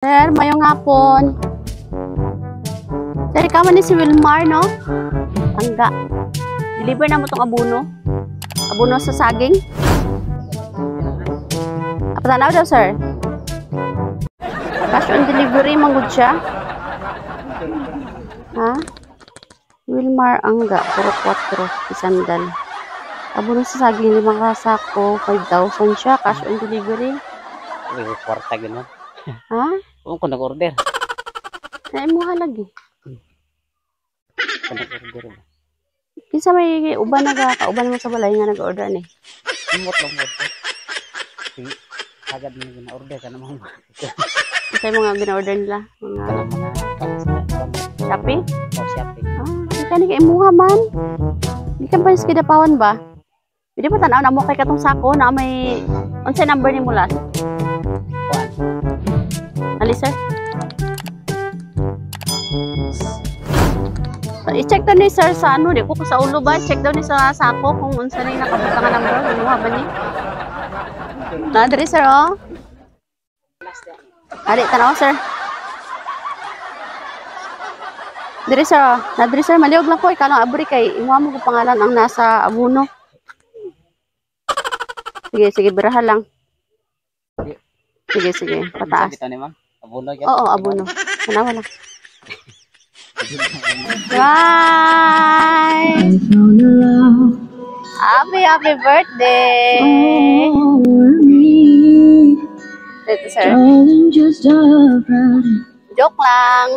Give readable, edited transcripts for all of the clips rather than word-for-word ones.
Sir, mayong hapon. Sir, ikaw man ni si Wilmar, no? Angga. Deliver na mo tong abono. Abono sa saging. Apatanaw daw, sir. Cash on delivery, manggod siya. Ha? Wilmar Angga, 4-4, isandal. Abono sa saging, 5 kasako, 5,000 siya. Cash on delivery. May kwarta gano'n. Ha? Oo, kung nag-order. Ay mo halagi. Kung nag-order ba? Kinsa may uban kauban mo sa balay nga nag-order ni. Imot lang mo. Sige, agad mo gina-order ka naman. Kinsa yung mga gina-order nila? Mga Shopee? O, Shopee. Hindi ka ni imuha man. Hindi ka pa yung skidapawan ba? Hindi pa tanaw na mo kay katong sako na may unsay number ni mo last? Ali, sir. I-check daw ni sir sa ano, di ko sa ulo ba? Check daw ni sa sako kung unsa na yung nakabuta nga number. Ginuha ba ni? Nadri, sir, oh. Ari, tanaw, sir. Diri, sir, oh. Nadri, sir, maliog lang ko. Ikaw lang abri kay imuha mo ko pangalan ang nasa abono. Sige, birahan lang. Sige, pataas. Abono yan? Oo, abono. Tanawa lang. Bye! Happy birthday! Ito, sir. Joke lang.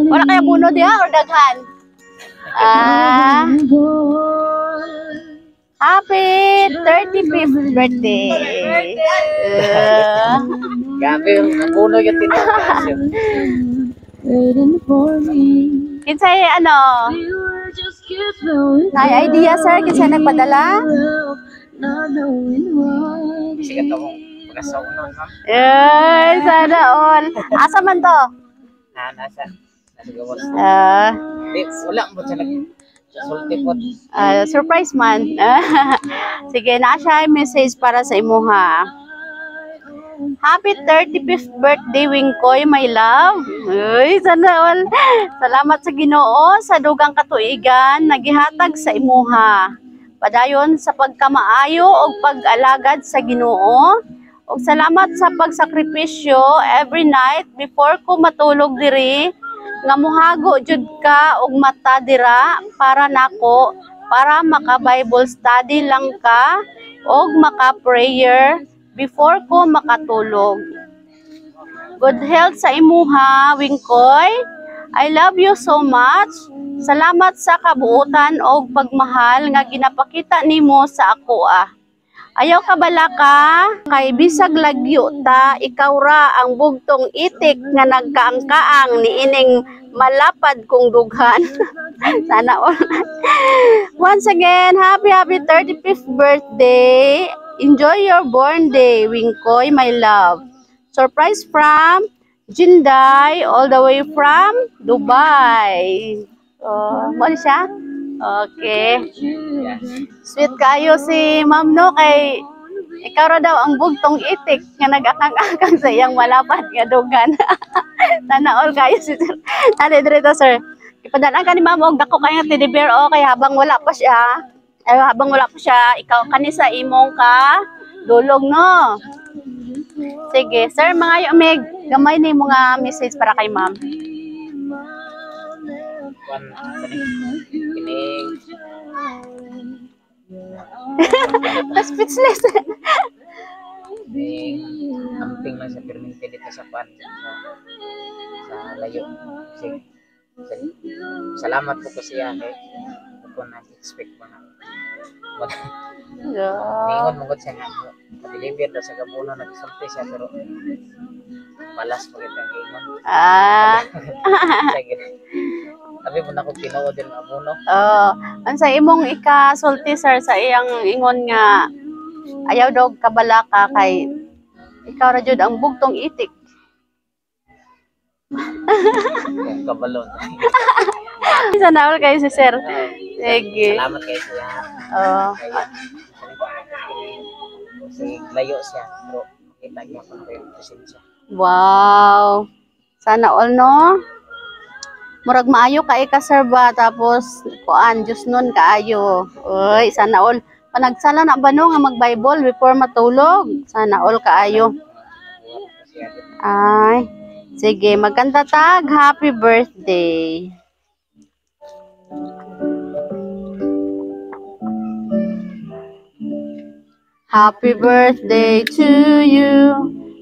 Wala kaya abono diha or daghan? Happy 35th birthday! Grabe yung abono yung tinatawag. Kinsay ano? May idea, sir? Kinsay nagpadala? Sige ito kung pagkasaunon, ma'am. Sana all. Asa man to? Nasa gawas. Wala mo siya nag-sulti po. Surprise man. Sige, na siya yung message para sa imuha. Happy 35th birthday, Wingkoy, my love. Uy, sana all. Salamat sa Ginoo sa dugang katuigan nagihatag sa imuha. Padayon sa pagkamaayo o pag-alagad sa Ginoo. Og salamat sa pagsakripisyo every night before ko matulog diri nga mohago jud ka og mata dira para nako, para maka-Bible study lang ka og maka-prayer before ko makatulog. Good health sa imuha, Wingkoy. I love you so much. Salamat sa kabuutan o pagmahal nga ginapakita nimo sa ako. Ayaw ka bala ka, kay bisag lagyo ta, ikaw ra ang bugtong itik nga nagkaangkaang niining malapad kong dughan. Sana all. Once again, happy 35th birthday. Enjoy your born day, Wingkoy, my love. Surprise from Jinday, all the way from Dubai. Mo siya? Okay. Sweet kayo si ma'am, no? Kay ikaw ra daw ang bugtong itik nga nag-akang-akang sa iyang malapad nga dugan. Sana all kayo si sir. Dito, sir. Ipadaan ka ni ma'am og dako kay nga teddy bear, kay habang wala pa siya. Ikaw kanisa imong ka dulog, no? Sige, sir, mga may gamay ni mga message para kay ma'am. Speechless. Amping lang sa perminte dito sa pan sa layo. Sige. Salamat po kasi kay ko na-expect mo na. Ningon mong siya nga deliver daw sa gabuno, nagsulti siya pero malas mo kitang ingon. Sige. Sabi mo na kung pinuod din ang abono. Ang sa imong ika-sulti, sir, sa iyang ingon nga ayaw daw kabala ka kay ikaw ra jud ang bugtong itik. Kabalon. Sana all kayo si sir. Sige. Salamat kayo siya. Kasi layo siya, pero kita niya kung ano yung presensya. Wow. Sana all, no? Murag maayo ka ikaserba, tapos, kuan, Diyos nun kaayo. Uy, sana all. Panagsala na ba no nga mag-Bible before matulog? Sana all kaayo. Ay, sige, magkanta tag. Happy birthday. Happy birthday to you.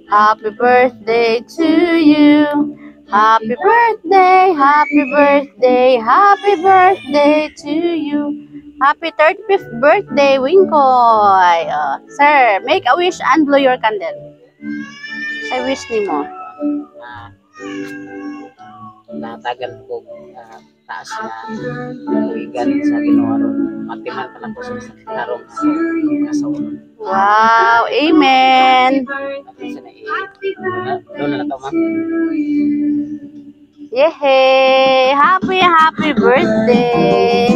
Happy birthday to you. Happy birthday, happy birthday, happy birthday to you. Happy 35th birthday, Winkoy. Sir, make a wish and blow your candle. Sa wish ni mo. Natagal ko taas na tuwigan sa Ginoo aron matiman ka lang ko sa larong kasawa. Wow, amen. Doon na to, ma'am. Yehey! Happy birthday!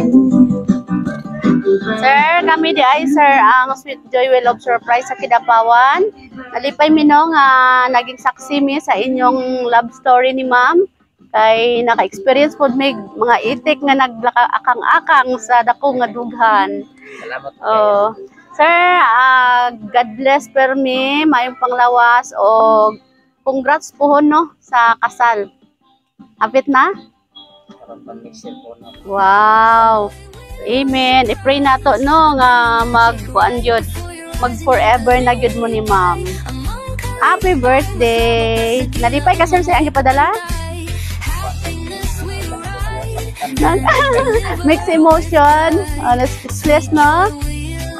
Sir, kami di ay sir ang Sweet Joy Well of Surprise sa Kidapawan. Nalipay mi no nga naging saksi mi sa inyong love story ni ma'am. Kay naka-experience po may mga itik nga naglaka-akang-akang sa dako nga dughan. Salamat po. Sir, God bless per me, mayong panglawas o congrats po no sa kasal. Hapit na? Wow. Amen. I-pray na to no nga mag-kuan jud, mag-forever na jud mo ni ma'am. Happy birthday. Nalipay ka sir sa ang ipadala? Mixed emotion. Stress no?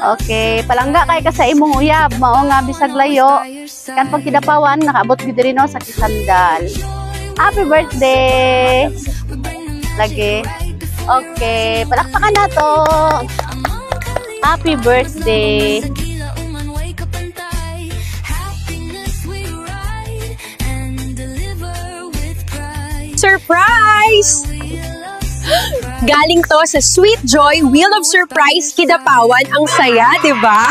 Okay, palangga kay ka sa imong uyab, mao nga bisag layo. Kan pag Kidapawan nakaabot gid diri no sa Kisandal. Happy birthday. Lagi. Okay, palakpakan na to. Happy birthday. Surprise! Galing to sa Sweet Joy Wheel of Surprise Kidapawan. Ang saya, 'di ba?